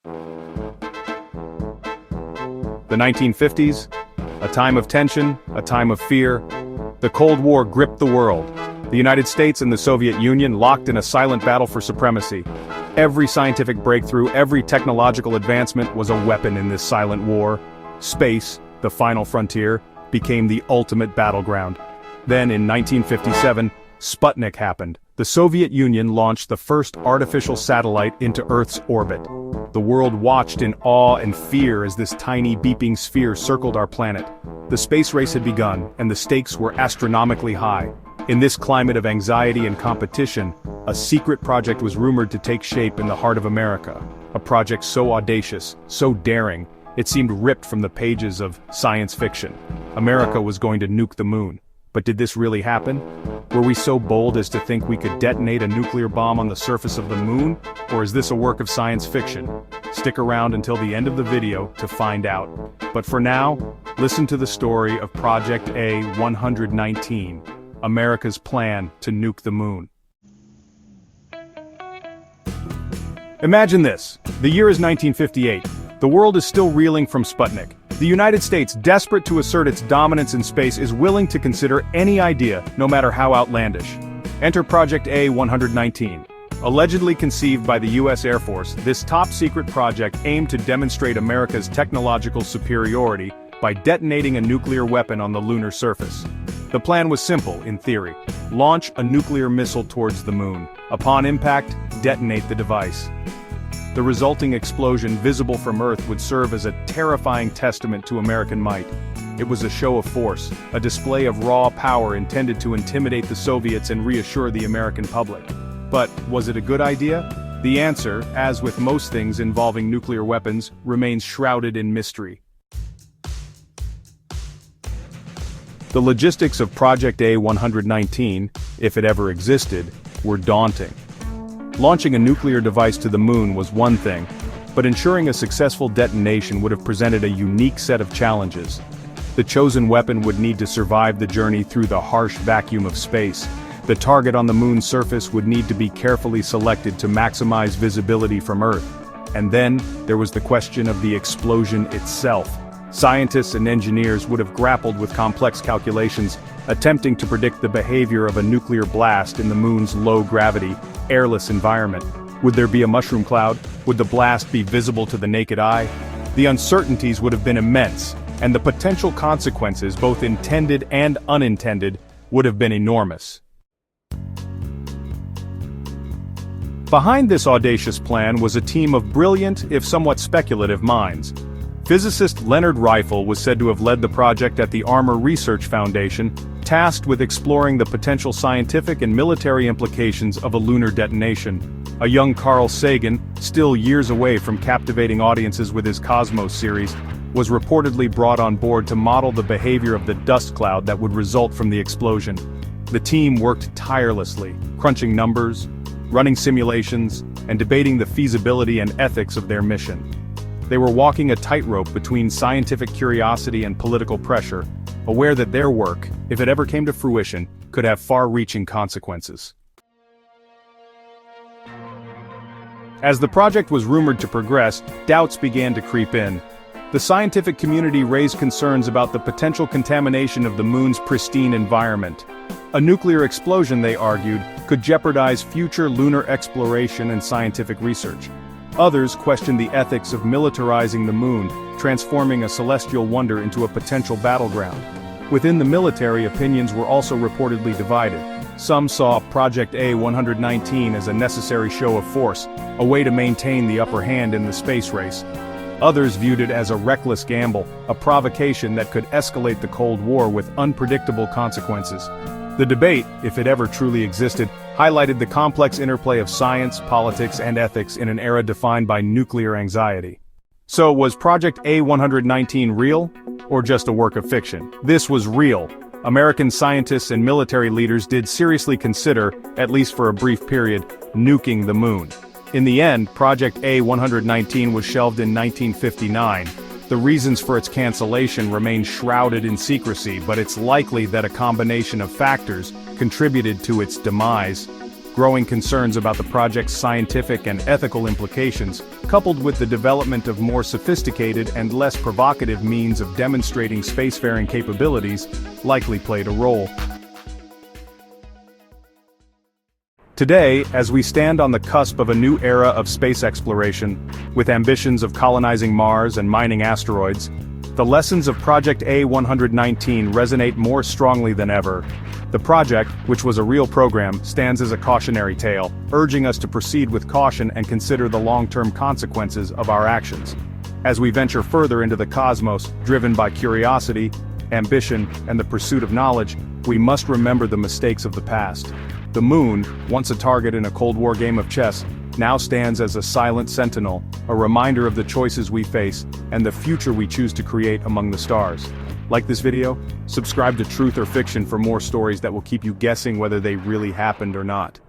The 1950s? A time of tension, a time of fear. The Cold War gripped the world. The United States and the Soviet Union locked in a silent battle for supremacy. Every scientific breakthrough, every technological advancement was a weapon in this silent war. Space, the final frontier, became the ultimate battleground. Then in 1957, Sputnik happened. The Soviet Union launched the first artificial satellite into Earth's orbit. The world watched in awe and fear as this tiny beeping sphere circled our planet. The space race had begun, and the stakes were astronomically high. In this climate of anxiety and competition, a secret project was rumored to take shape in the heart of America. A project so audacious, so daring, it seemed ripped from the pages of science fiction. America was going to nuke the moon. But did this really happen? Were we so bold as to think we could detonate a nuclear bomb on the surface of the moon? Or is this a work of science fiction? Stick around until the end of the video to find out. But for now, listen to the story of Project A119, America's plan to nuke the moon. Imagine this. The year is 1958. The world is still reeling from Sputnik. The United States, desperate to assert its dominance in space, is willing to consider any idea, no matter how outlandish. Enter Project A119. Allegedly conceived by the U.S. Air Force, this top-secret project aimed to demonstrate America's technological superiority by detonating a nuclear weapon on the lunar surface. The plan was simple, in theory. Launch a nuclear missile towards the moon. Upon impact, detonate the device. The resulting explosion, visible from Earth, would serve as a terrifying testament to American might. It was a show of force, a display of raw power intended to intimidate the Soviets and reassure the American public. But was it a good idea? The answer, as with most things involving nuclear weapons, remains shrouded in mystery. The logistics of Project A119, if it ever existed, were daunting. Launching a nuclear device to the moon was one thing, but ensuring a successful detonation would have presented a unique set of challenges. The chosen weapon would need to survive the journey through the harsh vacuum of space. The target on the moon's surface would need to be carefully selected to maximize visibility from Earth. And then, there was the question of the explosion itself. Scientists and engineers would have grappled with complex calculations, attempting to predict the behavior of a nuclear blast in the moon's low-gravity, airless environment. Would there be a mushroom cloud? Would the blast be visible to the naked eye? The uncertainties would have been immense, and the potential consequences, both intended and unintended, would have been enormous. Behind this audacious plan was a team of brilliant, if somewhat speculative minds. Physicist Leonard Reifel was said to have led the project at the Armor Research Foundation, tasked with exploring the potential scientific and military implications of a lunar detonation. A young Carl Sagan, still years away from captivating audiences with his Cosmos series, was reportedly brought on board to model the behavior of the dust cloud that would result from the explosion. The team worked tirelessly, crunching numbers, running simulations, and debating the feasibility and ethics of their mission. They were walking a tightrope between scientific curiosity and political pressure, aware that their work, if it ever came to fruition, could have far-reaching consequences. As the project was rumored to progress, doubts began to creep in. The scientific community raised concerns about the potential contamination of the moon's pristine environment. A nuclear explosion, they argued, could jeopardize future lunar exploration and scientific research. Others questioned the ethics of militarizing the moon, transforming a celestial wonder into a potential battleground. Within the military, opinions were also reportedly divided. Some saw Project A119 as a necessary show of force, a way to maintain the upper hand in the space race. Others viewed it as a reckless gamble, a provocation that could escalate the Cold War with unpredictable consequences. The debate, if it ever truly existed, highlighted the complex interplay of science, politics, and ethics in an era defined by nuclear anxiety. So, was Project A119 real, or just a work of fiction? This was real. American scientists and military leaders did seriously consider, at least for a brief period, nuking the moon. In the end, Project A119 was shelved in 1959. The reasons for its cancellation remain shrouded in secrecy, but it's likely that a combination of factors contributed to its demise. Growing concerns about the project's scientific and ethical implications, coupled with the development of more sophisticated and less provocative means of demonstrating spacefaring capabilities, likely played a role. Today, as we stand on the cusp of a new era of space exploration, with ambitions of colonizing Mars and mining asteroids, the lessons of Project A119 resonate more strongly than ever. The project, which was a real program, stands as a cautionary tale, urging us to proceed with caution and consider the long-term consequences of our actions. As we venture further into the cosmos, driven by curiosity, ambition, and the pursuit of knowledge, we must remember the mistakes of the past. The moon, once a target in a Cold War game of chess, now stands as a silent sentinel, a reminder of the choices we face and the future we choose to create among the stars. Like this video? Subscribe to Truth or Fiction for more stories that will keep you guessing whether they really happened or not.